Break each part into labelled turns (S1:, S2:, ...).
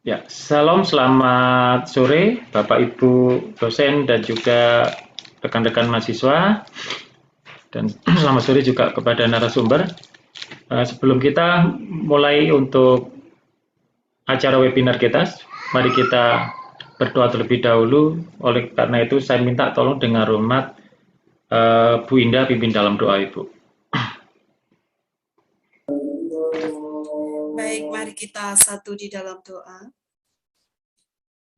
S1: Ya, salam selamat sore Bapak Ibu dosen dan juga rekan-rekan mahasiswa dan selamat sore juga kepada narasumber. Sebelum kita mulai untuk acara webinar kita, mari kita berdoa terlebih dahulu. Oleh karena itu saya minta tolong dengan hormat Bu Indah pimpin dalam doa Ibu.
S2: Baik, mari kita satu di dalam doa.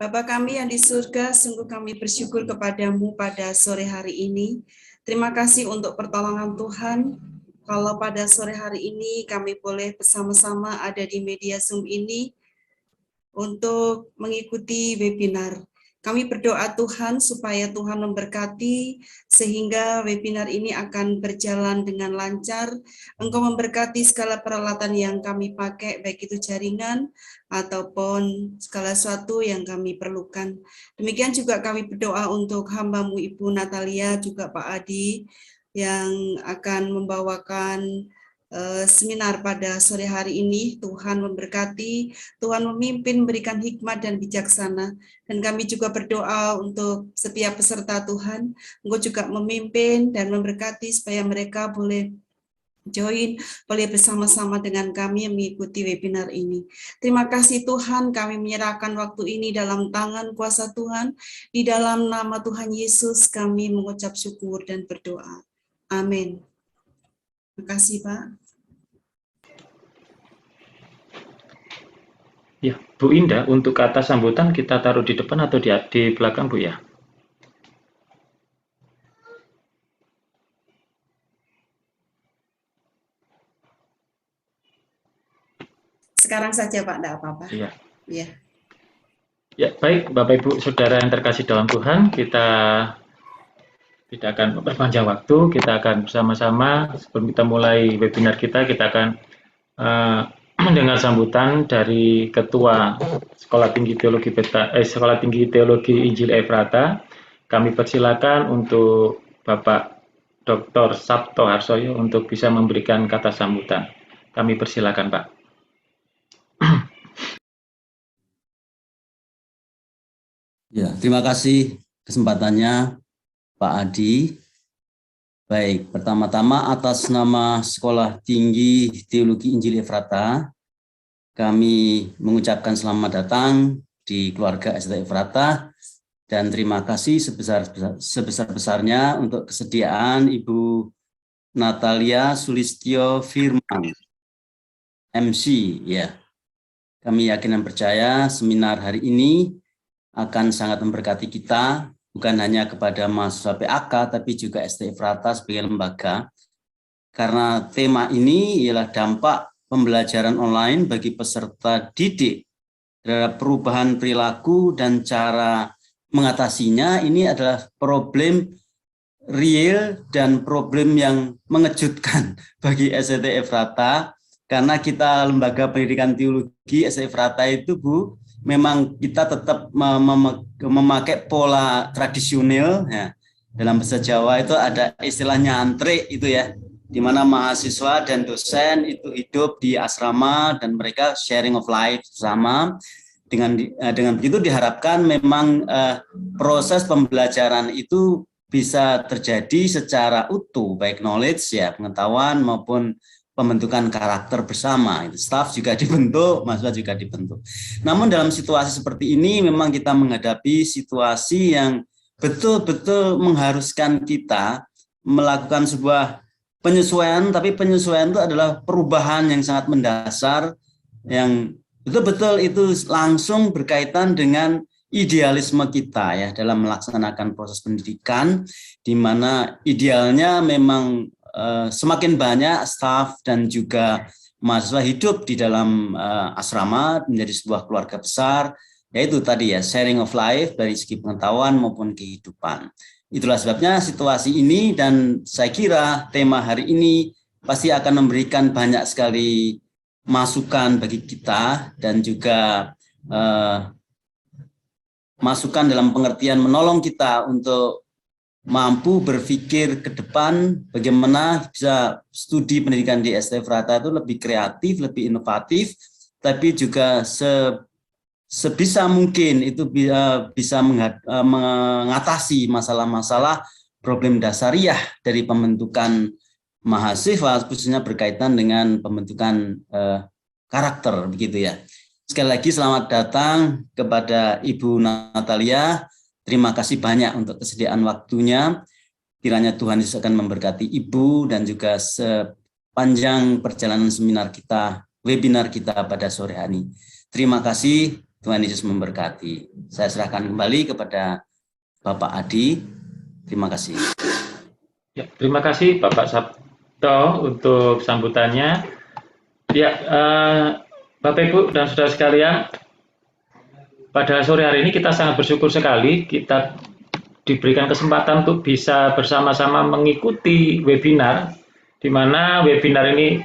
S2: Bapa kami yang di surga, sungguh kami bersyukur kepadamu pada sore hari ini. Terima kasih untuk pertolongan Tuhan. Kalau pada sore hari ini kami boleh bersama-sama ada di media Zoom ini untuk mengikuti webinar. Kami berdoa Tuhan supaya Tuhan memberkati sehingga webinar ini akan berjalan dengan lancar. Engkau memberkati segala peralatan yang kami pakai, baik itu jaringan ataupun segala sesuatu yang kami perlukan. Demikian juga kami berdoa untuk hamba-Mu Ibu Natalia, juga Pak Adi, yang akan membawakan seminar pada sore hari ini. Tuhan memberkati, Tuhan memimpin, berikan hikmat dan bijaksana. Dan kami juga berdoa untuk setiap peserta Tuhan, Engkau juga memimpin dan memberkati supaya mereka boleh join, boleh bersama-sama dengan kami mengikuti webinar ini. Terima kasih Tuhan, kami menyerahkan waktu ini dalam tangan kuasa Tuhan. Di dalam nama Tuhan Yesus kami mengucap syukur dan berdoa. Amin. Terima kasih Pak.
S1: Ya, Bu Indah, untuk kata sambutan kita taruh di depan atau di belakang, Bu ya?
S2: Sekarang saja Pak, tidak apa-apa.
S1: Iya.
S2: Ya.
S1: Ya, baik Bapak Ibu Saudara yang terkasih dalam Tuhan, kita tidak akan memperpanjang waktu, kita akan bersama-sama sebelum kita mulai webinar kita akan mendengar sambutan dari Ketua Sekolah Tinggi Teologi Injil Efrata. Kami persilakan untuk Bapak Dr. Sabto Harsoyo untuk bisa memberikan kata sambutan. Kami persilakan Pak.
S3: Ya, terima kasih kesempatannya Pak Adi. Baik, pertama-tama atas nama Sekolah Tinggi Teologi Injil Efrata, kami mengucapkan selamat datang di keluarga ST Efrata dan terima kasih sebesar-besarnya untuk kesediaan Ibu Natalia Sulistyo Firman, MC. Ya, kami yakin dan percaya seminar hari ini akan sangat memberkati kita, bukan hanya kepada mahasiswa PAK, tapi juga ST Efrata sebagai lembaga. Karena tema ini ialah dampak pembelajaran online bagi peserta didik terhadap perubahan perilaku dan cara mengatasinya. Ini adalah problem real dan problem yang mengejutkan bagi ST Efrata, karena kita lembaga pendidikan teologi ST Efrata itu, Bu, memang kita tetap memakai pola tradisional ya. Dalam bahasa Jawa itu ada istilahnya antrik itu ya, di mana mahasiswa dan dosen itu hidup di asrama dan mereka sharing of life bersama. Dengan begitu diharapkan memang proses pembelajaran itu bisa terjadi secara utuh, baik knowledge ya, pengetahuan maupun pembentukan karakter bersama. Staff juga dibentuk, mahasiswa juga dibentuk. Namun dalam situasi seperti ini memang kita menghadapi situasi yang betul-betul mengharuskan kita melakukan sebuah penyesuaian, tapi penyesuaian itu adalah perubahan yang sangat mendasar, yang betul-betul itu langsung berkaitan dengan idealisme kita ya dalam melaksanakan proses pendidikan, di mana idealnya memang semakin banyak staf dan juga mahasiswa hidup di dalam asrama menjadi sebuah keluarga besar, yaitu tadi ya sharing of life dari segi pengetahuan maupun kehidupan. Itulah sebabnya situasi ini, dan saya kira tema hari ini pasti akan memberikan banyak sekali masukan bagi kita dan juga masukan dalam pengertian menolong kita untuk mampu berpikir ke depan bagaimana bisa studi pendidikan di ST Efrata itu lebih kreatif, lebih inovatif, tapi juga sebisa mungkin itu bisa mengatasi masalah-masalah problem dasariah dari pembentukan mahasiswa, khususnya berkaitan dengan pembentukan karakter, begitu ya. Sekali lagi selamat datang kepada Ibu Natalia. Terima kasih banyak untuk kesediaan waktunya. Kiranya Tuhan Yesus akan memberkati Ibu dan juga sepanjang perjalanan seminar kita, webinar kita pada sore hari. Terima kasih, Tuhan Yesus memberkati. Saya serahkan kembali kepada Bapak Adi. Terima kasih.
S1: Ya, terima kasih Bapak Sabto untuk sambutannya. Ya, Bapak Ibu dan saudara sekalian, pada sore hari ini kita sangat bersyukur sekali kita diberikan kesempatan untuk bisa bersama-sama mengikuti webinar, di mana webinar ini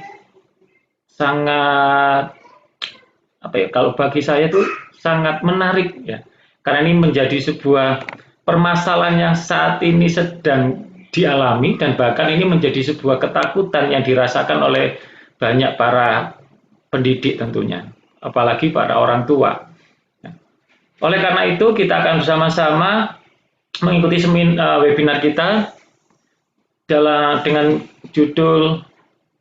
S1: sangat kalau bagi saya itu sangat menarik ya, karena ini menjadi sebuah permasalahan yang saat ini sedang dialami dan bahkan ini menjadi sebuah ketakutan yang dirasakan oleh banyak para pendidik tentunya, apalagi para orang tua. Oleh karena itu kita akan bersama-sama mengikuti webinar kita dengan judul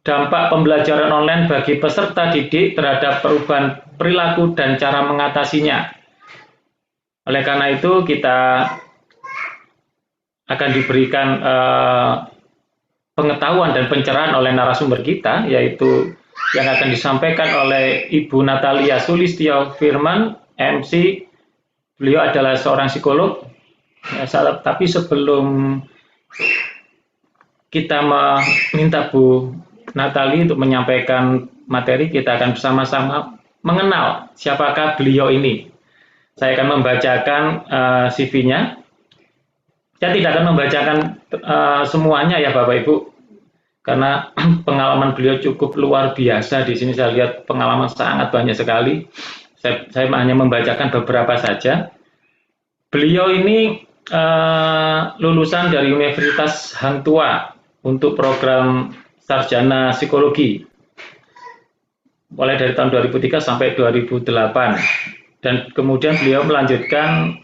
S1: dampak pembelajaran online bagi peserta didik terhadap perubahan perilaku dan cara mengatasinya. Oleh karena itu kita akan diberikan pengetahuan dan pencerahan oleh narasumber kita, yaitu yang akan disampaikan oleh Ibu Natalia Sulistyo Firman, MC. Beliau adalah seorang psikolog. Tapi sebelum kita meminta Bu Natali untuk menyampaikan materi, kita akan bersama-sama mengenal siapakah beliau ini. Saya akan membacakan CV-nya. Saya tidak akan membacakan semuanya ya Bapak Ibu, karena pengalaman beliau cukup luar biasa. Di sini saya lihat pengalaman sangat banyak sekali. Saya hanya membacakan beberapa saja. Beliau ini lulusan dari Universitas Hang Tuah untuk program sarjana psikologi mulai dari tahun 2003 sampai 2008, dan kemudian beliau melanjutkan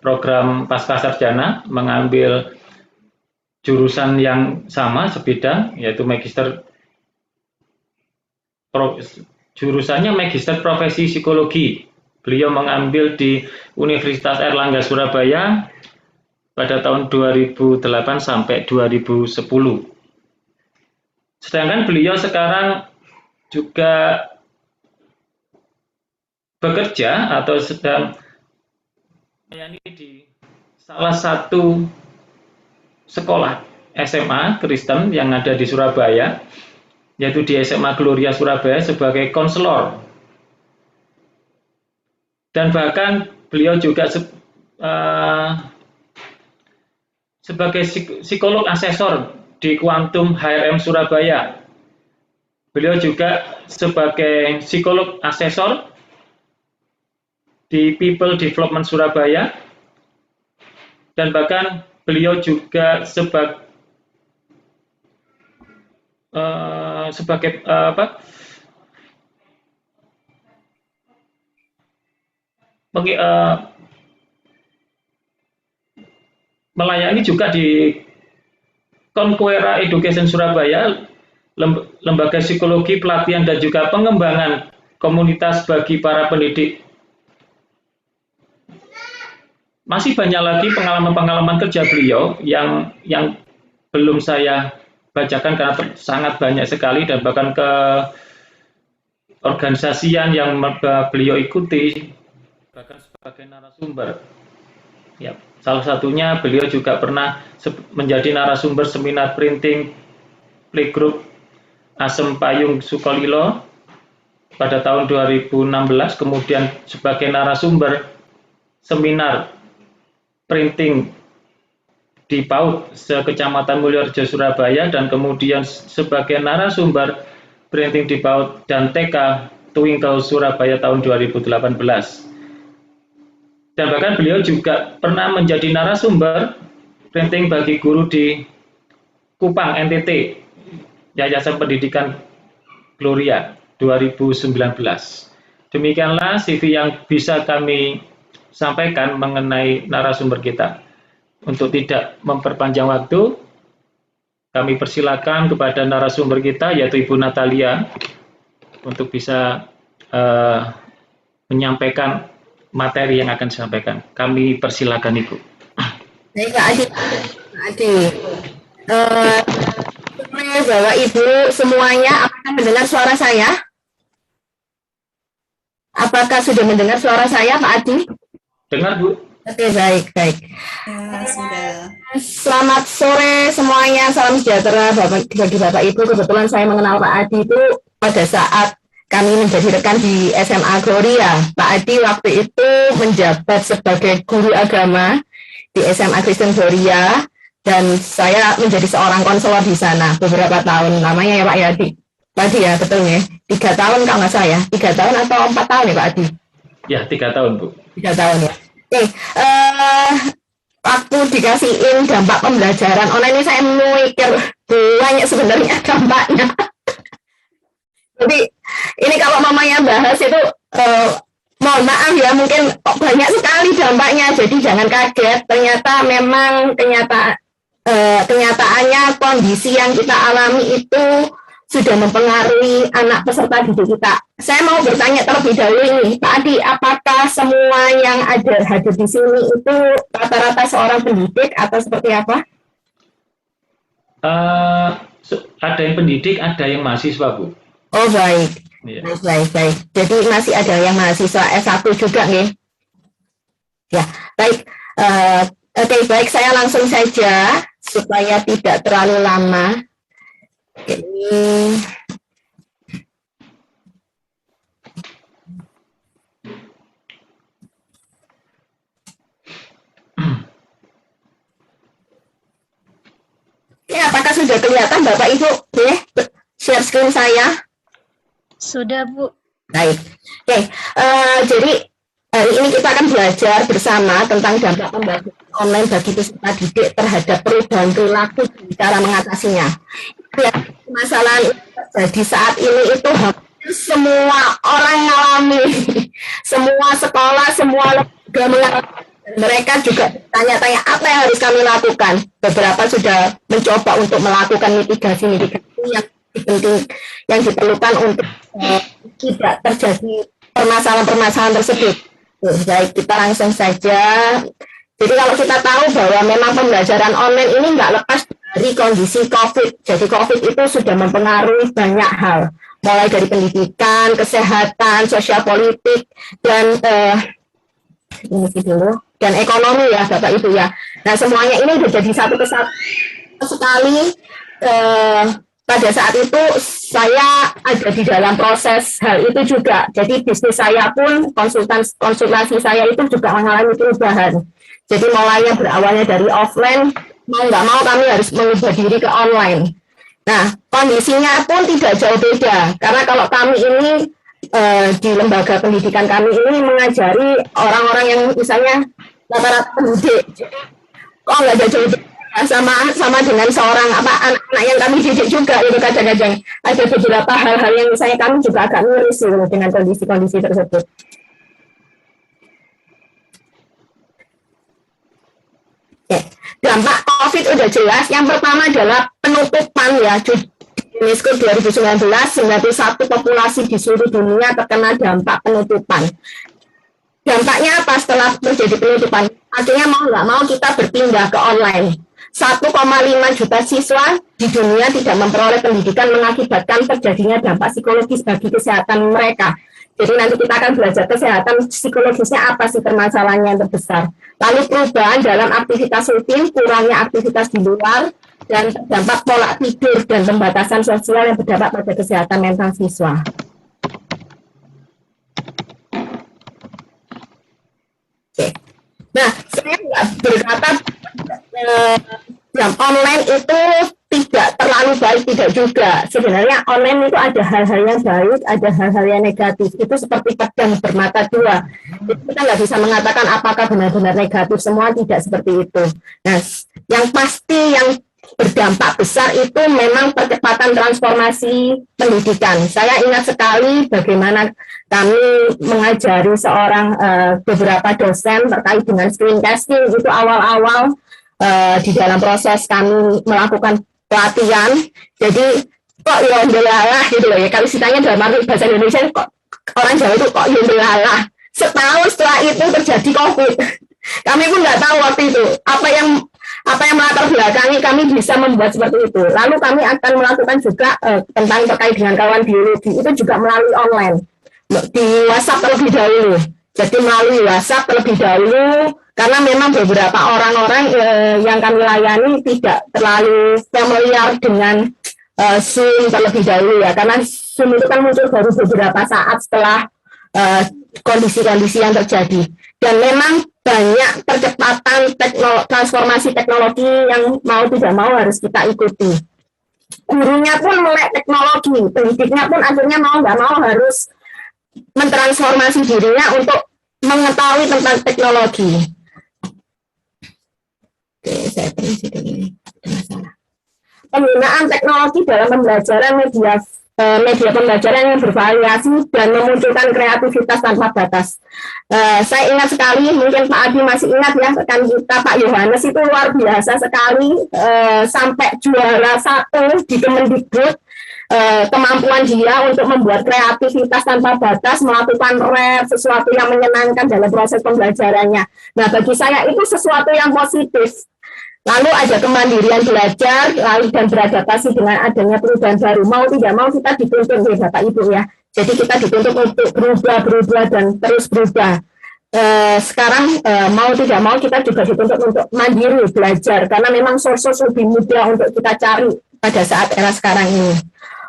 S1: program pasca sarjana mengambil jurusan yang sama sebidang, yaitu jurusannya Magister Profesi Psikologi. Beliau mengambil di Universitas Airlangga Surabaya pada tahun 2008 sampai 2010. Sedangkan beliau sekarang juga bekerja atau sedang melayani di salah satu sekolah SMA Kristen yang ada di Surabaya, yaitu di SMA Gloria Surabaya sebagai konselor. Dan bahkan beliau juga sebagai psikolog asesor di Quantum HRM Surabaya. Beliau juga sebagai psikolog asesor di People Development Surabaya, dan bahkan beliau juga sebagai melayani juga di Conquera Education Surabaya, lembaga psikologi, pelatihan dan juga pengembangan komunitas bagi para pendidik. Masih banyak lagi pengalaman-pengalaman kerja beliau yang belum saya bacakan karena sangat banyak sekali, dan bahkan ke organisasian yang beliau ikuti bahkan sebagai narasumber. Ya, salah satunya beliau juga pernah menjadi narasumber seminar printing playgroup Asem Payung Sukolilo pada tahun 2016, kemudian sebagai narasumber seminar printing di PAUD se-Kecamatan Mulyorejo Surabaya, dan kemudian sebagai narasumber printing di PAUD dan TK Twinkle Surabaya tahun 2018. Dan bahkan beliau juga pernah menjadi narasumber printing bagi guru di Kupang, NTT, Yayasan Pendidikan Gloria 2019. Demikianlah CV yang bisa kami sampaikan mengenai narasumber kita. Untuk tidak memperpanjang waktu, kami persilakan kepada narasumber kita, yaitu Ibu Natalia, untuk bisa menyampaikan materi yang akan disampaikan. Kami persilakan Ibu.
S4: Baik, Pak Adi. Pak Adi. Bapak Ibu semuanya, apakah mendengar suara saya? Apakah sudah mendengar suara saya, Pak Adi?
S1: Dengar, Bu?
S4: Oke, baik.
S2: Ya, sudah.
S4: Selamat sore semuanya, salam sejahtera bagi Bapak Ibu. Kebetulan saya mengenal Pak Adi itu pada saat kami menjadi rekan di SMA Gloria. Pak Adi waktu itu menjabat sebagai guru agama di SMA Kristen Gloria, dan saya menjadi seorang konselor di sana beberapa tahun. Namanya ya Pak Adi. Pak Adi ya, betul ya? 3 tahun kalau nggak salah ya? 3 tahun atau 4 tahun ya Pak Adi?
S1: Ya, 3 tahun, Bu.
S4: 3 tahun ya. Oke, waktu dikasihin dampak pembelajaran online ini saya mikir banyak sebenarnya dampaknya. Jadi ini kalau mamanya bahas itu mohon maaf ya, mungkin banyak sekali dampaknya. Jadi jangan kaget. Ternyata memang kenyataannya kondisi yang kita alami itu sudah mempengaruhi anak peserta didik kita. Saya mau bertanya terlebih dahulu ini, Pak Adi, apakah semua yang hadir di sini itu rata-rata seorang pendidik atau seperti apa?
S1: Ada yang pendidik, ada yang mahasiswa, Bu.
S4: Oh baik,
S1: Ya.
S4: baik. Jadi masih ada yang mahasiswa S1 juga nih. Ya, baik. Oke, baik, saya langsung saja supaya tidak terlalu lama. Ini apakah sudah kelihatan Bapak Ibu? Share screen saya.
S5: Sudah, Bu.
S4: Baik. Oke, jadi hari ini kita akan belajar bersama tentang dampak pembelajaran online bagi peserta didik terhadap perubahan perilaku dan cara mengatasinya. Ya, masalah ini terjadi saat ini itu hampir semua orang mengalami, semua sekolah, semua lembaga mengalami. Mereka juga tanya-tanya apa yang harus kami lakukan. Beberapa sudah mencoba untuk melakukan mitigasi yang penting, yang diperlukan untuk tidak terjadi permasalahan-permasalahan tersebut. Baik, kita langsung saja. Jadi kalau kita tahu bahwa memang pembelajaran online ini nggak lepas dari kondisi COVID. Jadi COVID itu sudah mempengaruhi banyak hal, mulai dari pendidikan, kesehatan, sosial politik, dan dan ekonomi ya Bapak Ibu ya. Nah semuanya ini sudah jadi satu kesatuan sekali. Pada saat itu saya ada di dalam proses hal itu juga. Jadi bisnis saya pun konsultasi saya itu juga mengalami perubahan. Jadi mulainya berawalnya dari offline, mau nggak mau kami harus mengubah diri ke online. Nah kondisinya pun tidak jauh beda. Karena kalau kami ini di lembaga pendidikan kami ini mengajari orang-orang yang misalnya rata-rata pendidik. Kok nggak ada jauh beda? Sama dengan seorang anak-anak yang kami didik juga itu kadang-kadang ada beberapa hal-hal yang saya kami juga agak miris dengan kondisi-kondisi tersebut. Oke. Dampak COVID udah jelas. Yang pertama adalah penutupan ya. UNESCO 2019 91 populasi di seluruh dunia terkena dampak penutupan. Dampaknya apa setelah terjadi penutupan? Akhirnya mau nggak mau kita berpindah ke online. 1,5 juta siswa di dunia tidak memperoleh pendidikan mengakibatkan terjadinya dampak psikologis bagi kesehatan mereka. Jadi nanti kita akan belajar kesehatan psikologisnya apa sih permasalahannya yang terbesar. Lalu perubahan dalam aktivitas rutin, kurangnya aktivitas di luar, dan terdampak pola tidur dan pembatasan sosial yang berdampak pada kesehatan mental siswa. Oke. Nah, saya nggak berkata yang online itu tidak terlalu baik, tidak juga. Sebenarnya online itu ada hal-hal yang baik, ada hal-hal yang negatif. Itu seperti pedang bermata dua. Jadi kita nggak bisa mengatakan apakah benar-benar negatif semua, tidak seperti itu. Nah, yang pasti yang berdampak besar itu memang percepatan transformasi pendidikan. Saya ingat sekali bagaimana kami mengajari seorang beberapa dosen terkait dengan screencasting itu awal-awal di dalam proses kami melakukan pelatihan. Jadi kok yondelalah gitu loh ya, kalau istilahnya dalam arti bahasa Indonesia kok orang Jawa itu kok yondelalah. Setahun setelah itu terjadi COVID. Kami pun nggak tahu waktu itu apa yang melatar belakangi kami bisa membuat seperti itu. Lalu kami akan melakukan juga tentang terkait dengan kawan biologi itu juga melalui online di WhatsApp terlebih dahulu. Jadi melalui WhatsApp terlebih dahulu karena memang beberapa orang-orang yang kami layani tidak terlalu familiar dengan Zoom terlebih dahulu ya, karena Zoom itu kan muncul baru beberapa saat setelah kondisi-kondisi yang terjadi. Dan memang banyak percepatan transformasi teknologi yang mau tidak mau harus kita ikuti. Gurunya pun melek teknologi, pendidiknya pun akhirnya mau nggak mau harus mentransformasi dirinya untuk mengetahui tentang teknologi. Oke, saya permisi dulu. Masalah. Penggunaan teknologi dalam pembelajaran media pembelajaran yang bervariasi dan memunculkan kreativitas tanpa batas. Saya ingat sekali, mungkin Pak Adi masih ingat ya, rekan kita Pak Yohanes itu luar biasa sekali, sampai juara 1 di Kemendikbud. Kemampuan dia untuk membuat kreativitas tanpa batas, melakukan rap, sesuatu yang menyenangkan dalam proses pembelajarannya. Nah, bagi saya itu sesuatu yang positif. Lalu ada kemandirian belajar, lalu dan beradaptasi dengan adanya perubahan baru. Mau tidak mau kita dituntut ya Bapak Ibu ya. Jadi kita dituntut untuk berubah dan terus berubah. Sekarang mau tidak mau kita juga dituntut untuk mandiri belajar karena memang source lebih mudah untuk kita cari pada saat era sekarang ini.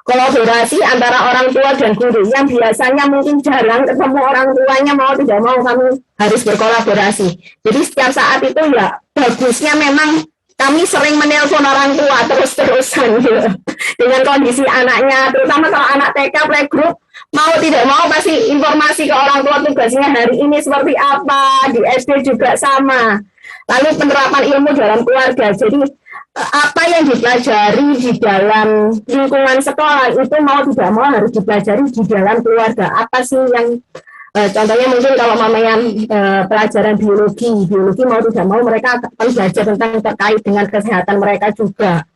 S4: Kolaborasi antara orang tua dan guru yang biasanya mungkin jarang ketemu orang tuanya, mau tidak mau kami harus berkolaborasi. Jadi setiap saat itu ya bagusnya memang kami sering menelpon orang tua terus-terusan gitu. Dengan kondisi anaknya, terutama kalau anak TK playgroup, mau tidak mau pasti informasi ke orang tua tugasnya hari ini seperti apa, di SD juga sama. Lalu penerapan ilmu dalam keluarga, jadi apa yang dipelajari di dalam lingkungan sekolah itu mau tidak mau harus dipelajari di dalam keluarga. Apa sih yang contohnya mungkin kalau mamanya pelajaran biologi mau tidak mau mereka akan belajar tentang terkait dengan kesehatan mereka juga.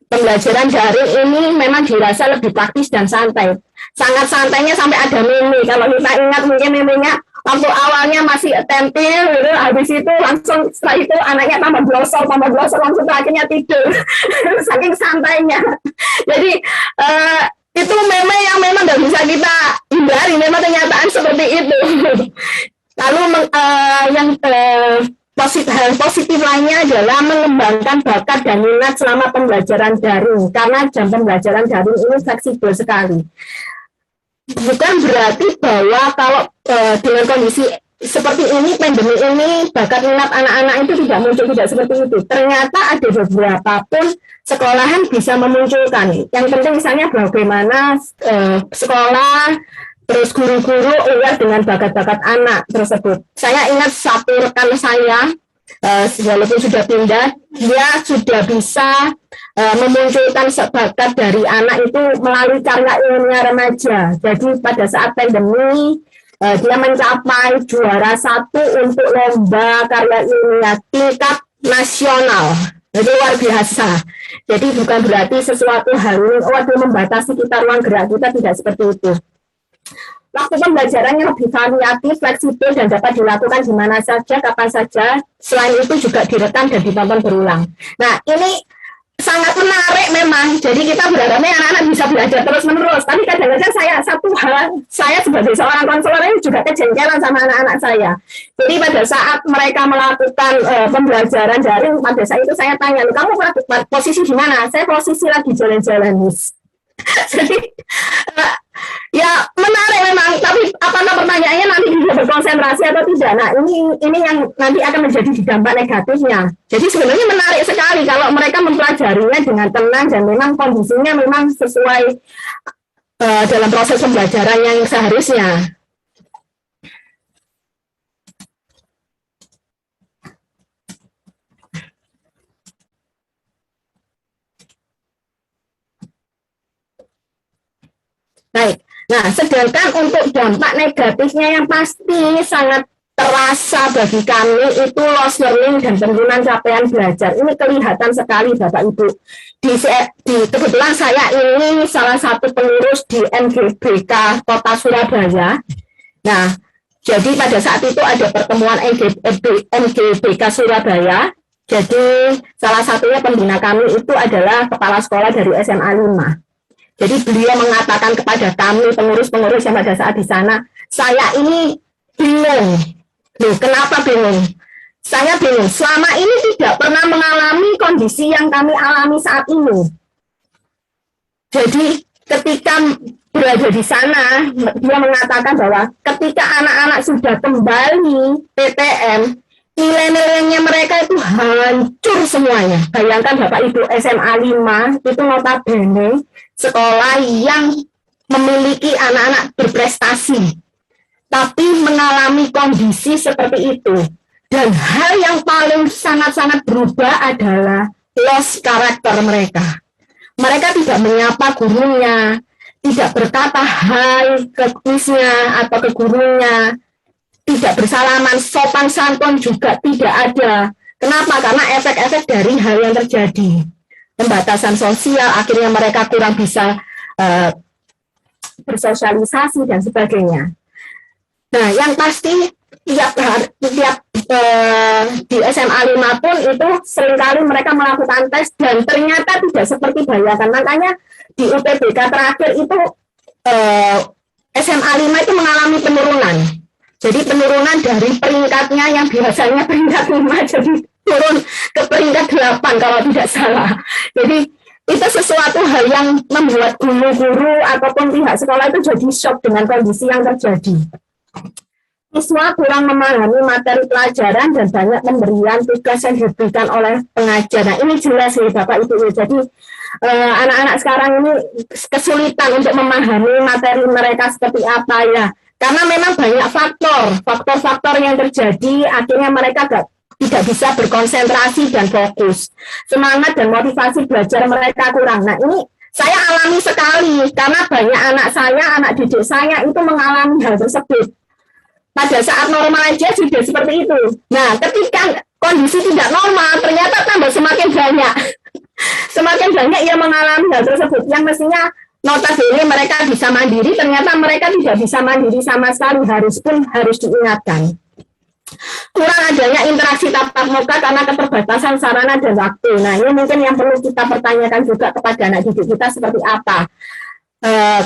S4: Pembelajaran daring ini memang dirasa lebih praktis dan santai. Sangat santainya sampai ada meme. Kalau kita ingat mungkin memenya waktu awalnya masih attentive, gitu, habis itu langsung setelah itu anaknya tambah blosor langsung akhirnya tidur. Saking santainya. Jadi itu memang nggak bisa kita hindari, memang kenyataan seperti itu. Lalu yang hal positif lainnya adalah mengembangkan bakat dan minat selama pembelajaran daring, karena jam pembelajaran daring ini fleksibel sekali. Bukan berarti bahwa kalau dengan kondisi seperti ini, pandemi ini, bakat minat anak-anak itu tidak muncul, tidak seperti itu. Ternyata ada beberapa pun sekolahan bisa memunculkan. Yang penting misalnya bagaimana sekolah, terus guru-guru aware dengan bakat-bakat anak tersebut. Saya ingat satu rekan saya, walaupun sudah pindah, dia sudah bisa memunculkan bakat dari anak itu melalui karya ilmiah remaja. Jadi pada saat pandemi, dia mencapai juara 1 untuk lomba karya ilmiah tingkat nasional. Itu luar biasa. Jadi bukan berarti sesuatu hal ini membatasi kita ruang gerak kita, tidak seperti itu. Waktu pembelajarannya lebih variatif, fleksibel, dan dapat dilakukan di mana saja, kapan saja. Selain itu juga direkam dan ditonton berulang. Nah, ini sangat menarik memang. Jadi kita berharapnya anak-anak bisa belajar terus-menerus. Tapi kadang-kadang saya sebagai seorang konselor ini juga kejengkelan sama anak-anak saya. Jadi pada saat mereka melakukan pembelajaran daring, pada saat itu saya tanya, kamu posisi di mana? Saya posisi lagi jalan-jalan, Miss. Jadi ya menarik memang, tapi apakah pertanyaannya nanti bisa berkonsentrasi atau tidak? Nah, ini yang nanti akan menjadi dampak negatifnya. Jadi sebenarnya menarik sekali kalau mereka mempelajarinya dengan tenang dan memang kondisinya memang sesuai dalam proses pembelajaran yang seharusnya. Nah, sedangkan untuk dampak negatifnya yang pasti sangat terasa bagi kami itu loss learning dan penurunan capaian belajar. Ini kelihatan sekali Bapak Ibu. Kebetulan saya ini salah satu pengurus di MGBK Kota Surabaya. Nah, jadi pada saat itu ada pertemuan MGBK Surabaya. Jadi salah satunya pembina kami itu adalah kepala sekolah dari SMA 5. Jadi beliau mengatakan kepada kami pengurus-pengurus yang pada saat di sana, saya ini bingung. Loh, kenapa bingung? Saya bingung, selama ini tidak pernah mengalami kondisi yang kami alami saat ini. Jadi ketika berada di sana, dia mengatakan bahwa ketika anak-anak sudah kembali PTM, nilai-nilainya mereka itu hancur semuanya. Bayangkan Bapak Ibu, SMA 5 itu notabene sekolah yang memiliki anak-anak berprestasi, tapi mengalami kondisi seperti itu. Dan hal yang paling sangat-sangat berubah adalah loss karakter mereka. Mereka tidak menyapa gurunya, tidak berkata hai ke kuisnya atau ke gurunya, tidak bersalaman, sopan santun juga tidak ada. Kenapa? Karena efek-efek dari hal yang terjadi. Pembatasan sosial, akhirnya mereka kurang bisa bersosialisasi dan sebagainya. Nah, yang pasti tiap di SMA 5 pun itu seringkali mereka melakukan tes dan ternyata tidak seperti bayangan. Makanya di UPBK terakhir itu SMA 5 itu mengalami penurunan. Jadi penurunan dari peringkatnya yang biasanya peringkat 5 jadi turun ke peringkat 8 kalau tidak salah. Jadi itu sesuatu hal yang membuat guru-guru ataupun pihak sekolah itu jadi shock dengan kondisi yang terjadi. Siswa kurang memahami materi pelajaran dan banyak pemberian tugas yang diberikan oleh pengajar. Nah, ini jelas ya Bapak Ibu. Jadi anak-anak sekarang ini kesulitan untuk memahami materi mereka seperti apa ya. Karena memang banyak faktor yang terjadi, akhirnya mereka tidak bisa berkonsentrasi dan fokus. Semangat dan motivasi belajar mereka kurang. Nah, ini saya alami sekali, karena banyak anak didik saya itu mengalami hal tersebut. Pada saat normal aja sudah seperti itu. Nah, ketika kondisi tidak normal, ternyata tambah semakin banyak. Semakin banyak yang mengalami hal tersebut. Yang mestinya notabene mereka bisa mandiri, ternyata mereka tidak bisa mandiri sama sekali, harus diingatkan. Kurang adanya interaksi tatap muka karena keterbatasan sarana dan waktu. Nah, ini mungkin yang perlu kita pertanyakan juga kepada anak didik kita seperti apa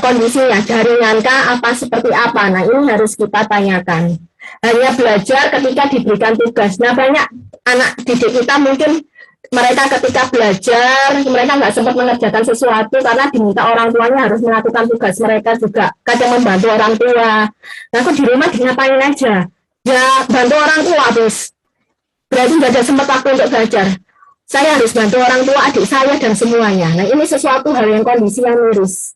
S4: kondisinya, jaringankah apa seperti apa. Nah, ini harus kita tanyakan. Hanya belajar ketika diberikan tugas. Nah, banyak anak didik kita mungkin mereka ketika belajar, mereka nggak sempat mengerjakan sesuatu karena diminta orang tuanya harus melakukan tugas mereka juga. Kadang membantu orang tua. Nah, aku di rumah ngapain aja? Ya, bantu orang tua, terus. Berarti nggak ada sempat waktu untuk belajar. Saya harus bantu orang tua, adik saya, dan semuanya. Nah, ini sesuatu hal yang kondisi yang miris.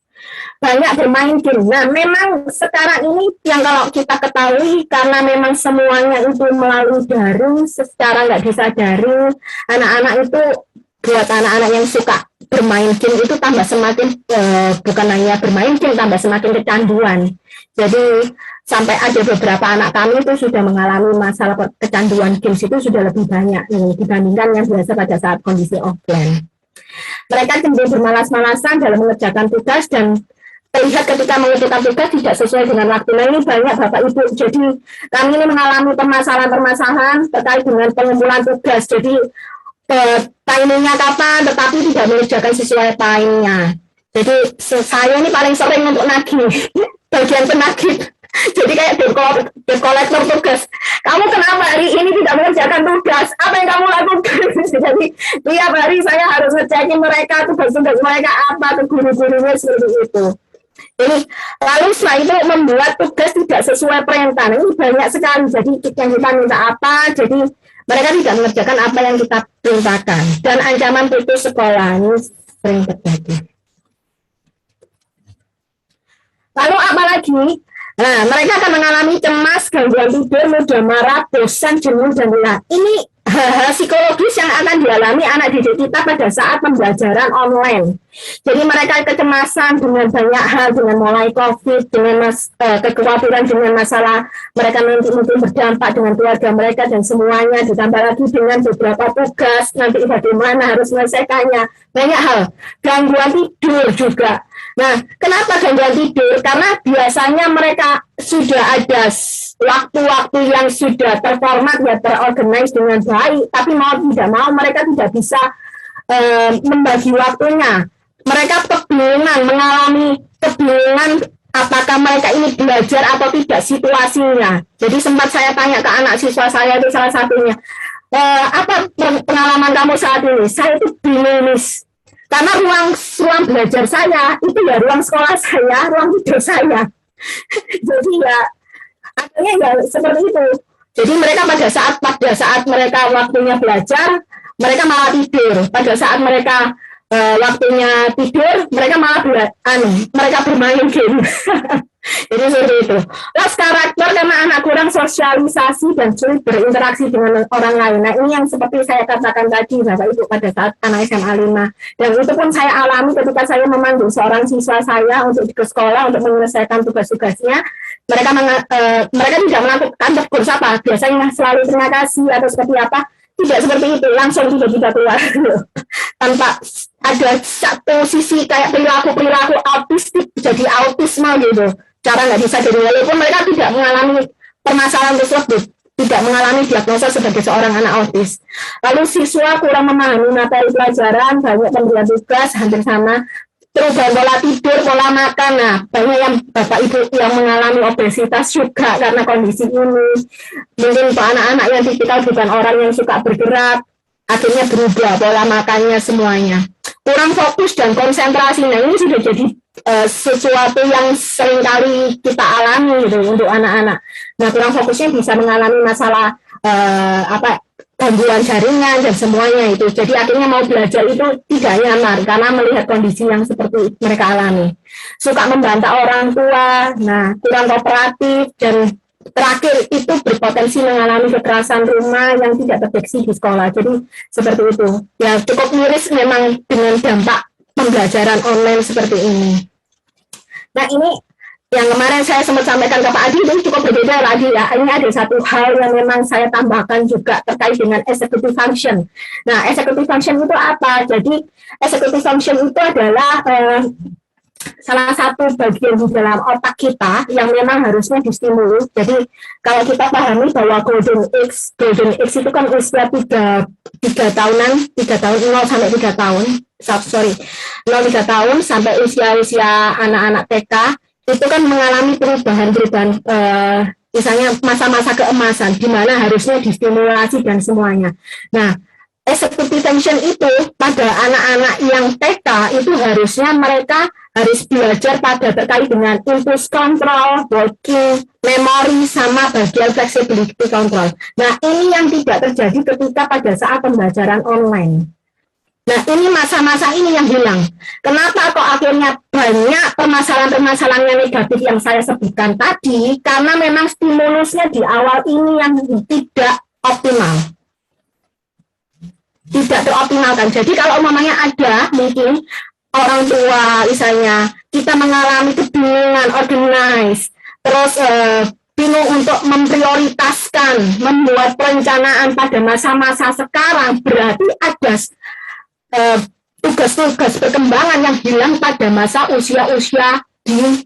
S4: Banyak bermain game. Nah, memang sekarang ini yang kalau kita ketahui karena memang semuanya itu melalui daring, secara nggak disadari, anak-anak itu buat anak-anak yang suka bermain game itu tambah semakin bukan hanya bermain game, tambah semakin kecanduan. Jadi sampai ada beberapa anak kami itu sudah mengalami masalah kecanduan games itu sudah lebih banyak dibandingkan yang biasa pada saat kondisi offline. Mereka cenderung bermalas-malasan dalam mengerjakan tugas dan terlihat ketika mengerjakan tugas tidak sesuai dengan waktu. Nah, ini banyak Bapak Ibu. Jadi kami ini mengalami permasalahan-permasalahan terkait dengan pengumpulan tugas. Jadi timingnya kapan, tetapi tidak mengerjakan sesuai timingnya. Jadi saya ini paling sering untuk nagih, bagian penagih. Jadi kayak debt collector tugas. Kamu kenapa hari ini tidak mengerjakan tugas? Apa yang kamu lakukan? Jadi tiap hari saya harus ngecekin mereka tugas-tugas mereka apa ke guru-gurunya seperti itu. Jadi lalu setelah itu membuat tugas tidak sesuai perintah. Ini banyak sekali. Jadi yang kita minta apa, jadi mereka tidak mengerjakan apa yang kita perintahkan. Dan ancaman putus sekolah ini sering terjadi. Lalu apa lagi? Nah, mereka akan mengalami cemas, gangguan tidur, mudah marah, bosan, jenuh, dan lelah. Ini hal-hal psikologis yang akan dialami anak didik kita pada saat pembelajaran online. Jadi mereka kecemasan dengan banyak hal, dengan mulai COVID, dengan kekhawatiran dengan masalah mereka nanti mungkin berdampak dengan keluarga mereka dan semuanya, ditambah lagi dengan beberapa tugas, nanti bagaimana harus menyelesaikannya, banyak hal. Gangguan tidur juga. Nah, kenapa gangguan tidur? Karena biasanya mereka sudah ada waktu-waktu yang sudah terformat, ya terorganize dengan baik, tapi mau tidak mau mereka tidak bisa membagi waktunya. Mereka kebingungan, mengalami kebingungan apakah mereka ini belajar atau tidak situasinya. Jadi sempat saya tanya ke anak siswa saya itu salah satunya, apa pengalaman kamu saat ini? Saya itu bingung, Miss. Karena ruang belajar saya itu ya ruang sekolah saya, ruang tidur saya. Jadi ya akhirnya ya seperti itu. Jadi mereka pada saat mereka waktunya belajar, mereka malah tidur. Pada saat mereka waktunya tidur, mereka malah mereka bermain game. Jadi seperti itu. Loss karakter karena anak kurang sosialisasi dan sulit berinteraksi dengan orang lain. Nah, ini yang seperti saya katakan tadi, Bapak Ibu, pada saat anak SMA 5. Dan itu pun saya alami ketika saya memanggil seorang siswa saya untuk ke sekolah untuk menyelesaikan tugas-tugasnya. Mereka tidak melakukan tegur sapa, biasanya selalu terima kasih atau seperti apa. Tidak seperti itu, langsung tiba-tiba keluar. Tanpa ada satu sisi kayak perilaku autistik, jadi autisme gitu. Cara nggak bisa jadi, walaupun mereka tidak mengalami permasalahan tersebut, tidak mengalami diagnosa sebagai seorang anak autis. Lalu siswa kurang memahami materi pelajaran, banyak pemberian tugas, hampir sama. Perubahan pola tidur, pola makan, nah banyak yang Bapak Ibu yang mengalami obesitas juga karena kondisi ini. Mungkin anak-anak yang tipikal bukan orang yang suka bergerak, akhirnya berubah pola makannya semuanya. Kurang fokus dan konsentrasi, nah ini sudah jadi sesuatu yang seringkali kita alami gitu untuk anak-anak. Nah kurang fokusnya bisa mengalami masalah gangguan jaringan dan semuanya itu. Jadi akhirnya mau belajar itu tidak nyaman karena melihat kondisi yang seperti mereka alami. Suka membantah orang tua, nah kurang kooperatif, dan terakhir itu berpotensi mengalami kekerasan rumah yang tidak terdeteksi di sekolah. Jadi seperti itu. Ya cukup miris memang dengan dampak pembelajaran online seperti ini. Nah ini yang kemarin saya sempat sampaikan ke Pak Adi itu cukup berbeda lagi ya. Ini ada satu hal yang memang saya tambahkan juga terkait dengan executive function. Nah, executive function itu apa? Jadi, executive function itu adalah salah satu bagian di dalam otak kita yang memang harusnya distimulus. Jadi, kalau kita pahami bahwa Golden Age itu kan usia 3 tahunan, 3 tahun, 0 sampai 3 tahun, 0-3 tahun sampai usia anak-anak TK, itu kan mengalami perubahan misalnya masa-masa keemasan, di mana harusnya distimulasi dan semuanya. Nah, executive function itu pada anak-anak yang TK itu harusnya mereka harus belajar pada terkait dengan impulse control, working memory, sama bagian flexibility control. Nah, ini yang tidak terjadi ketika pada saat pembelajaran online. Nah, ini masa-masa ini yang hilang. Kenapa kok akhirnya banyak permasalahan-permasalahan yang negatif yang saya sebutkan tadi? Karena memang stimulusnya di awal ini yang tidak optimal. Tidak teroptimalkan. Jadi kalau umpamanya ada mungkin orang tua misalnya, kita mengalami kebingungan organize, terus bingung untuk memprioritaskan, membuat perencanaan pada masa-masa sekarang, berarti ada tugas-tugas perkembangan yang hilang pada masa usia-usia di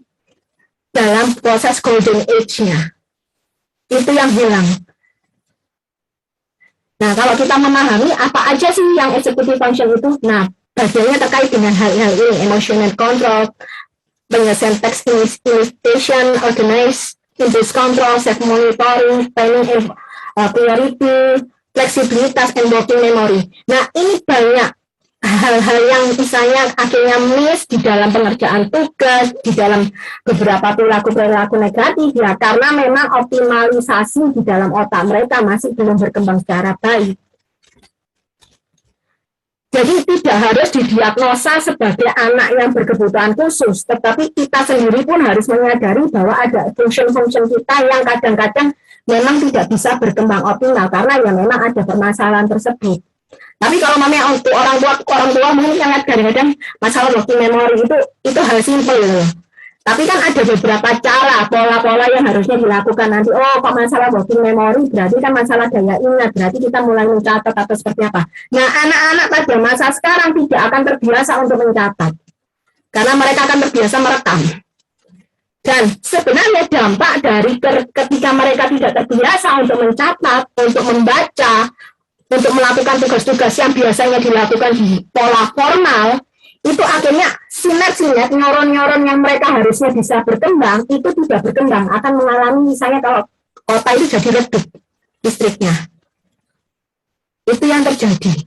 S4: dalam proses golden age-nya. Itu yang hilang. Nah, kalau kita memahami apa aja sih yang executive function itu, nah, bagiannya terkait dengan hal-hal ini, emotional control, penyelesaian text initiation, organize, impulse control, self-monitoring, planning, priority, fleksibilitas, and working memory. Nah, ini banyak hal-hal yang misalnya akhirnya miss di dalam pengerjaan tugas, di dalam beberapa perilaku negatif ya, karena memang optimalisasi di dalam otak mereka masih belum berkembang secara baik. Jadi tidak harus didiagnosa sebagai anak yang berkebutuhan khusus, tetapi kita sendiri pun harus menyadari bahwa ada function-function kita yang kadang-kadang memang tidak bisa berkembang optimal karena ya memang ada permasalahan tersebut. Tapi kalau mamanya untuk orang tua mungkin sangat kadang-kadang masalah working memory itu hal simpel gitu. Tapi kan ada beberapa cara, pola-pola yang harusnya dilakukan nanti. Oh, kok masalah working memory berarti kan masalah daya ingat, berarti kita mulai mencatat atau seperti apa. Nah, anak-anak pada masa sekarang tidak akan terbiasa untuk mencatat. Karena mereka akan terbiasa merekam. Dan sebenarnya dampak dari ketika mereka tidak terbiasa untuk mencatat, untuk membaca, untuk melakukan tugas-tugas yang biasanya dilakukan di pola formal, itu akhirnya sinerginya neuron-neuron yang mereka harusnya bisa berkembang itu tidak berkembang, akan mengalami misalnya kalau kota itu jadi redup listriknya. Itu yang terjadi.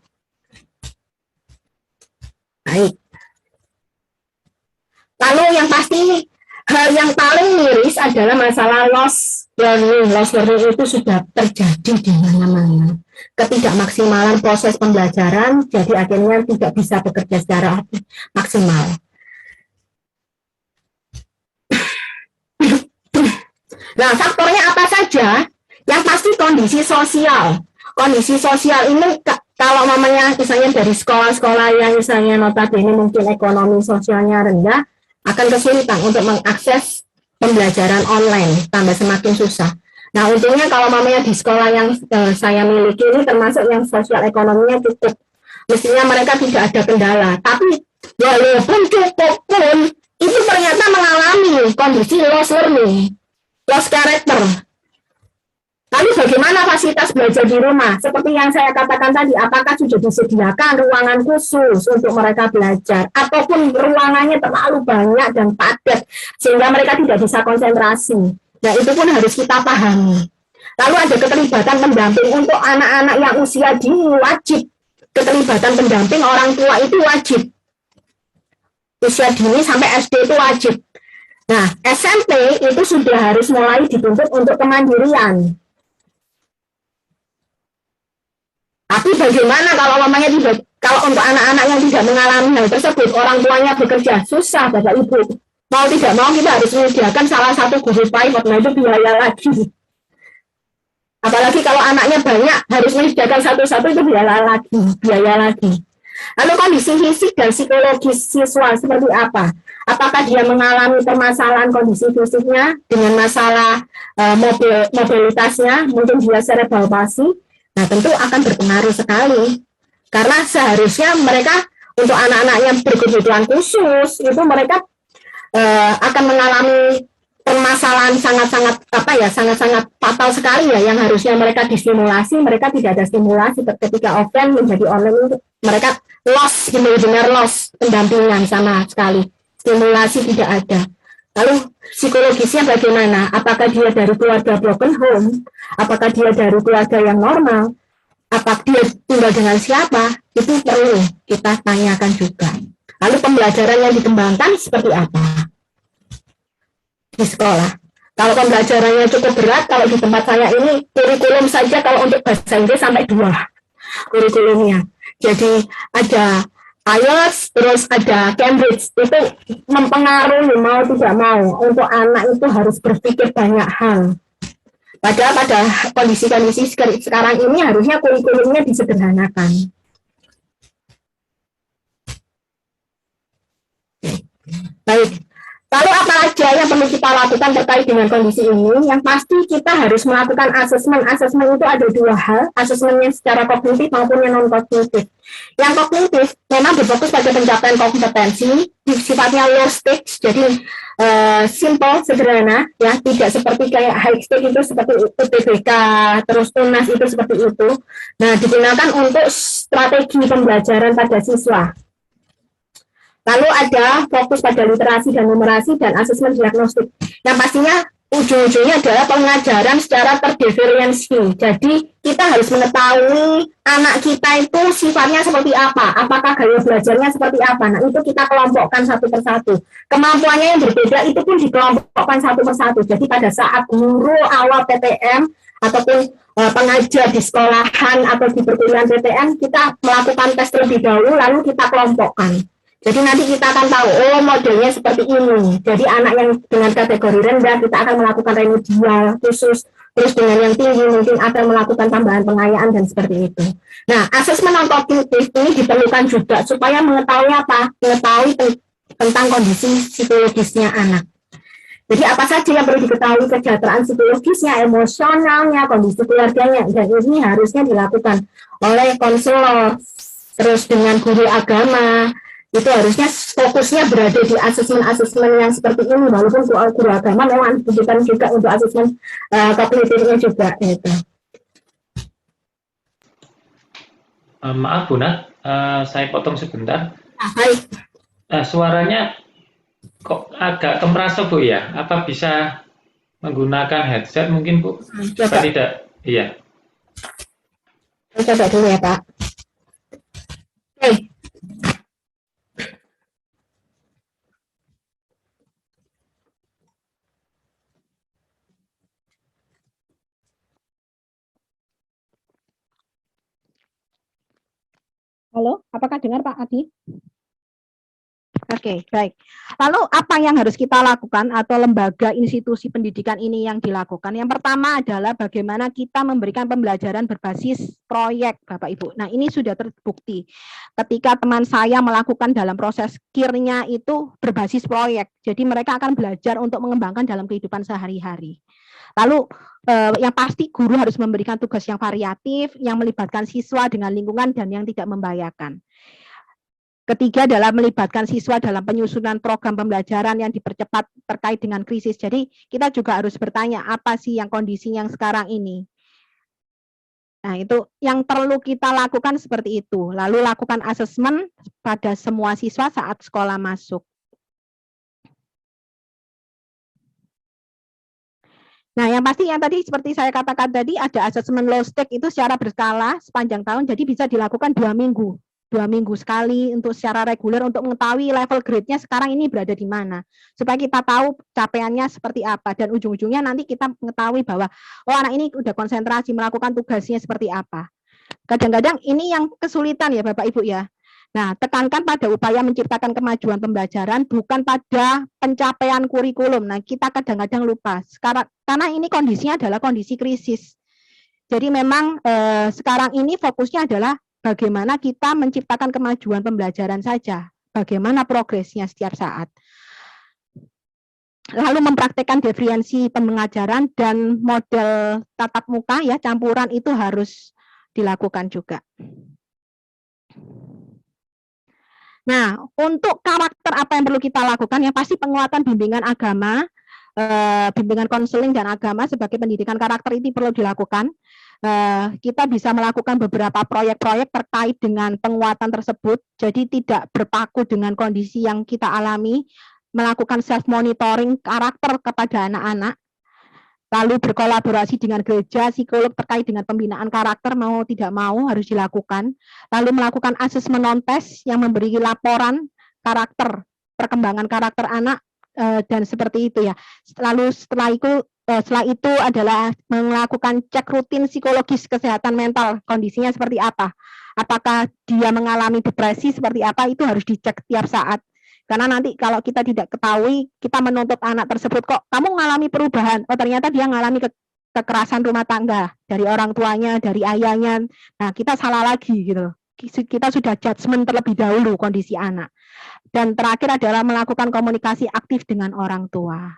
S4: Baik. Lalu yang pasti hal yang paling miris adalah masalah loss learning. Loss learning itu sudah terjadi di mana-mana. Ketidakmaksimalan proses pembelajaran, jadi akhirnya tidak bisa bekerja secara maksimal. Nah, faktornya apa saja? Yang pasti kondisi sosial. Kondisi sosial ini kalau namanya misalnya dari sekolah-sekolah yang misalnya notabene mungkin ekonomi sosialnya rendah, akan kesulitan untuk mengakses pembelajaran online, tambah semakin susah. Nah, untungnya kalau mamanya di sekolah yang saya miliki ini termasuk yang sosial ekonominya cukup. Mestinya mereka tidak ada kendala. Tapi walaupun cukup pun, itu ternyata mengalami kondisi loss learning, loss character. Lalu bagaimana fasilitas belajar di rumah? Seperti yang saya katakan tadi, apakah sudah disediakan ruangan khusus untuk mereka belajar? Ataupun ruangannya terlalu banyak dan padat, sehingga mereka tidak bisa konsentrasi. Nah, itu pun harus kita pahami. Lalu ada keterlibatan pendamping untuk anak-anak yang usia dini wajib. Keterlibatan pendamping orang tua itu wajib. Usia dini sampai SD itu wajib. Nah, SMP itu sudah harus mulai dituntut untuk kemandirian. Tapi bagaimana kalau mamanya tidak, kalau untuk anak-anak yang tidak mengalami hal tersebut, orang tuanya bekerja, susah Bapak Ibu. Mau tidak mau kita harus menyediakan salah satu guru private, nah itu biaya lagi. Apalagi kalau anaknya banyak, harus menyediakan satu-satu itu biaya lagi. Lalu kondisi fisik dan psikologis siswa seperti apa? Apakah dia mengalami permasalahan kondisi fisiknya dengan masalah mobilitasnya, mungkin dia cerebral palsy? Nah, tentu akan berpengaruh sekali. Karena seharusnya mereka untuk anak-anak yang berkebutuhan khusus itu mereka akan mengalami permasalahan sangat-sangat sangat-sangat fatal sekali ya, yang harusnya mereka distimulasi, mereka tidak ada stimulasi. Ketika offline menjadi online, mereka loss, benar-benar loss pendampingan sama sekali, stimulasi tidak ada. Lalu psikologisnya bagaimana? Apakah dia dari keluarga broken home? Apakah dia dari keluarga yang normal? Apakah dia tinggal dengan siapa? Itu perlu kita tanyakan juga. Lalu pembelajaran yang dikembangkan seperti apa di sekolah? Kalau pembelajarannya cukup berat, kalau di tempat saya ini kurikulum saja kalau untuk bahasa Inggris sampai 2 kurikulumnya. Jadi ada IELTS, terus ada Cambridge, itu mempengaruhi mau tidak mau untuk anak itu harus berpikir banyak hal. Padahal pada kondisi-kondisi sekarang ini harusnya kurikulumnya disederhanakan. Baik, lalu apa aja yang perlu kita lakukan terkait dengan kondisi ini? Yang pasti kita harus melakukan asesmen. Asesmen itu ada 2 hal, asesmennya secara kognitif maupun yang non-kognitif. Yang kognitif memang berfokus pada pencapaian kompetensi, sifatnya low stakes, jadi simple, sederhana, ya, tidak seperti kayak high stakes itu seperti UTBK, terus UNAS itu seperti itu. Nah, digunakan untuk strategi pembelajaran pada siswa. Lalu ada fokus pada literasi dan numerasi dan asesmen diagnostik. Yang pastinya ujung-ujungnya adalah pengajaran secara terdiferensi. Jadi kita harus mengetahui anak kita itu sifatnya seperti apa, apakah gaya belajarnya seperti apa. Nah, itu kita kelompokkan satu persatu. Kemampuannya yang berbeda itu pun dikelompokkan satu persatu. Jadi pada saat guru awal PTM ataupun pengajar di sekolahan atau di perguruan PTM, kita melakukan tes terlebih dahulu, lalu kita kelompokkan. Jadi nanti kita akan tahu, oh modelnya seperti ini. Jadi anak yang dengan kategori rendah, kita akan melakukan remedial khusus. terus dengan yang tinggi mungkin akan melakukan tambahan pengayaan dan seperti itu. Nah, asesmen non kognitif ini diperlukan juga supaya mengetahui apa? Mengetahui tentang kondisi psikologisnya anak. Jadi apa saja yang perlu diketahui kesejahteraan psikologisnya, emosionalnya, kondisi keluarganya, dan ini harusnya dilakukan oleh konselor, terus dengan guru agama, itu harusnya fokusnya berada di asesmen-asesmen yang seperti ini, walaupun guru agama memang dibutuhkan juga untuk asesmen kognitifnya juga. Gitu.
S1: Maaf Bu Nat, saya potong sebentar.
S4: Baik.
S1: Suaranya kok agak kemerasa Bu ya? Apa bisa menggunakan headset mungkin Bu?
S4: Coba.
S1: Tidak? Iya.
S4: Coba dulu ya Pak. Oke.
S6: Halo, apakah dengar Pak Adi? Oke, baik. Lalu apa yang harus kita lakukan atau lembaga institusi pendidikan ini yang dilakukan? Yang pertama adalah bagaimana kita memberikan pembelajaran berbasis proyek, Bapak Ibu. Nah, ini sudah terbukti. Ketika teman saya melakukan dalam proses KIR-nya itu berbasis proyek. Jadi mereka akan belajar untuk mengembangkan dalam kehidupan sehari-hari. Lalu yang pasti guru harus memberikan tugas yang variatif, yang melibatkan siswa dengan lingkungan dan yang tidak membahayakan. Ketiga adalah melibatkan siswa dalam penyusunan program pembelajaran yang dipercepat terkait dengan krisis. Jadi kita juga harus bertanya apa sih yang kondisi yang sekarang ini. Nah itu yang perlu kita lakukan seperti itu. Lalu lakukan asesmen pada semua siswa saat sekolah masuk. Nah, yang pasti yang tadi seperti saya katakan tadi ada asesmen low stake itu secara berskala sepanjang tahun, jadi bisa dilakukan 2 minggu. 2 minggu sekali untuk secara reguler untuk mengetahui level grade-nya sekarang ini berada di mana. Supaya kita tahu capaiannya seperti apa dan ujung-ujungnya nanti kita mengetahui bahwa oh anak ini udah konsentrasi melakukan tugasnya seperti apa. Kadang-kadang ini yang kesulitan ya Bapak Ibu ya. Nah, tekankan pada upaya menciptakan kemajuan pembelajaran, bukan pada pencapaian kurikulum. Nah, kita kadang-kadang lupa. Karena ini kondisinya adalah kondisi krisis. Jadi memang sekarang ini fokusnya adalah bagaimana kita menciptakan kemajuan pembelajaran saja. Bagaimana progresnya setiap saat. Lalu mempraktekkan diferensi pengajaran dan model tatap muka ya, campuran itu harus dilakukan juga. Nah, untuk karakter apa yang perlu kita lakukan? Yang pasti penguatan bimbingan agama, bimbingan konseling dan agama sebagai pendidikan karakter ini perlu dilakukan. Kita bisa melakukan beberapa proyek-proyek terkait dengan penguatan tersebut, jadi tidak berpaku dengan kondisi yang kita alami, melakukan self-monitoring karakter kepada anak-anak, lalu berkolaborasi dengan gereja, psikolog terkait dengan pembinaan karakter mau tidak mau harus dilakukan, lalu melakukan asesmen non-tes yang memberi laporan karakter, perkembangan karakter anak, dan seperti itu ya. Lalu setelah itu adalah melakukan cek rutin psikologis kesehatan mental, kondisinya seperti apa. Apakah dia mengalami depresi seperti apa, itu harus dicek tiap saat. Karena nanti kalau kita tidak ketahui, kita menuntut anak tersebut, kok kamu mengalami perubahan, oh ternyata dia mengalami kekerasan rumah tangga, dari orang tuanya, dari ayahnya, nah kita salah lagi gitu. Kita sudah judgement terlebih dahulu kondisi anak. Dan terakhir adalah melakukan komunikasi aktif dengan orang tua.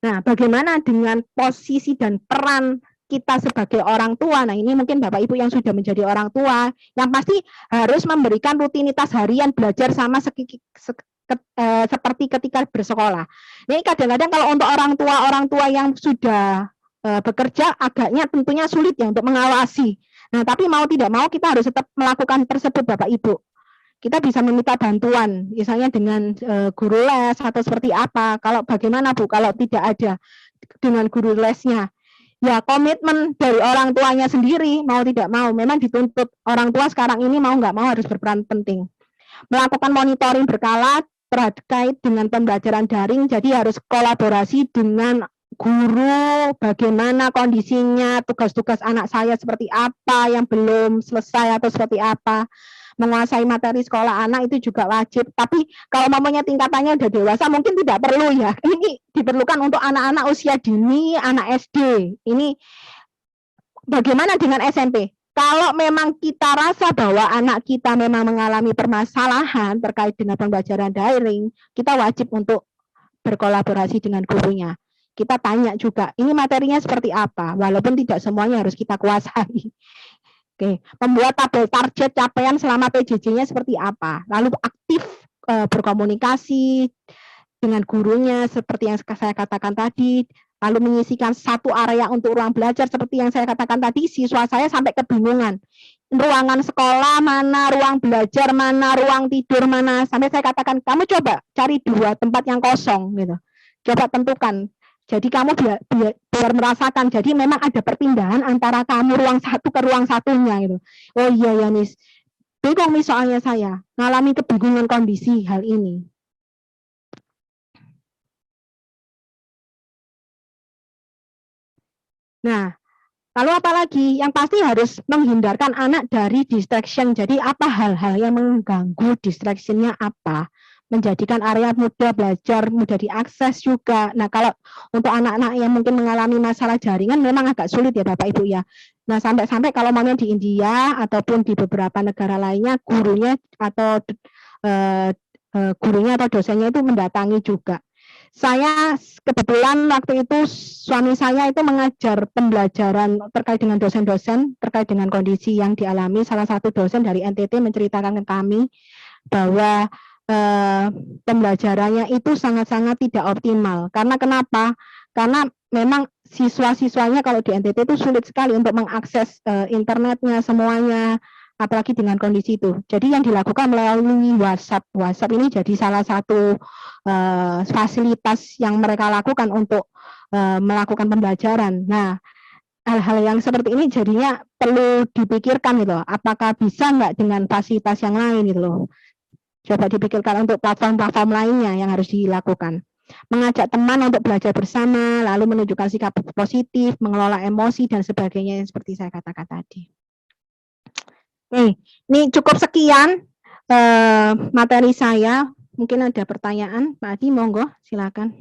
S6: Nah, bagaimana dengan posisi dan peran kita sebagai orang tua? Nah, ini mungkin Bapak Ibu yang sudah menjadi orang tua, yang pasti harus memberikan rutinitas harian belajar sama seperti ketika bersekolah. Ini kadang-kadang kalau untuk orang tua yang sudah bekerja agaknya tentunya sulit ya untuk mengawasi. Nah, tapi mau tidak mau kita harus tetap melakukan tersebut Bapak Ibu. Kita bisa meminta bantuan, misalnya dengan guru les atau seperti apa. Kalau bagaimana Bu, kalau tidak ada dengan guru lesnya, ya komitmen dari orang tuanya sendiri, mau tidak mau, memang dituntut orang tua sekarang ini mau nggak mau harus berperan penting. Melakukan monitoring berkala terkait dengan pembelajaran daring, jadi harus kolaborasi dengan guru, bagaimana kondisinya, tugas-tugas anak saya seperti apa, yang belum selesai atau seperti apa. menguasai materi sekolah anak itu juga wajib. Tapi kalau mamanya tingkatannya udah dewasa mungkin tidak perlu ya. Ini diperlukan untuk anak-anak usia dini, anak SD. Ini bagaimana dengan SMP? Kalau memang kita rasa bahwa anak kita memang mengalami permasalahan terkait dengan pembelajaran daring, kita wajib untuk berkolaborasi dengan gurunya. Kita tanya juga, ini materinya seperti apa, walaupun tidak semuanya harus kita kuasai. Oke, membuat tabel target capaian selama PJJ-nya seperti apa, lalu aktif berkomunikasi dengan gurunya seperti yang saya katakan tadi, lalu menyisikan satu area untuk ruang belajar seperti yang saya katakan tadi, siswa saya sampai kebingungan. Ruangan sekolah mana, ruang belajar mana, ruang tidur mana, sampai saya katakan, kamu coba cari 2 tempat yang kosong, gitu. Coba tentukan. Jadi kamu biar merasakan, jadi memang ada perpindahan antara kamu ruang satu ke ruang satunya, gitu. Oh iya ya, Miss. Bingung Miss soalnya saya, ngalami kebingungan kondisi hal ini. Nah, lalu apalagi yang pasti harus menghindarkan anak dari distraction. Jadi apa hal-hal yang mengganggu distractionnya apa? Menjadikan area mudah belajar, mudah diakses juga. Nah, kalau untuk anak-anak yang mungkin mengalami masalah jaringan memang agak sulit ya Bapak Ibu ya. Nah, sampai-sampai kalau maunya di India ataupun di beberapa negara lainnya, gurunya atau dosennya itu mendatangi juga. Saya kebetulan waktu itu suami saya itu mengajar pembelajaran terkait dengan dosen-dosen, terkait dengan kondisi yang dialami. Salah satu dosen dari NTT menceritakan ke kami bahwa pembelajarannya itu sangat-sangat tidak optimal. Karena kenapa? Karena memang siswa-siswanya kalau di NTT itu sulit sekali untuk mengakses internetnya semuanya, apalagi dengan kondisi itu. Jadi yang dilakukan melalui WhatsApp. WhatsApp ini jadi salah satu fasilitas yang mereka lakukan untuk melakukan pembelajaran. Nah, hal-hal yang seperti ini jadinya perlu dipikirkan gitu. Apakah bisa nggak dengan fasilitas yang lain gitu loh. Coba dipikirkan untuk platform-platform lainnya yang harus dilakukan. Mengajak teman untuk belajar bersama, lalu menunjukkan sikap positif, mengelola emosi dan sebagainya seperti saya katakan tadi. Oke, ini cukup sekian materi saya. Mungkin ada pertanyaan, Pak Adi, monggo, silakan.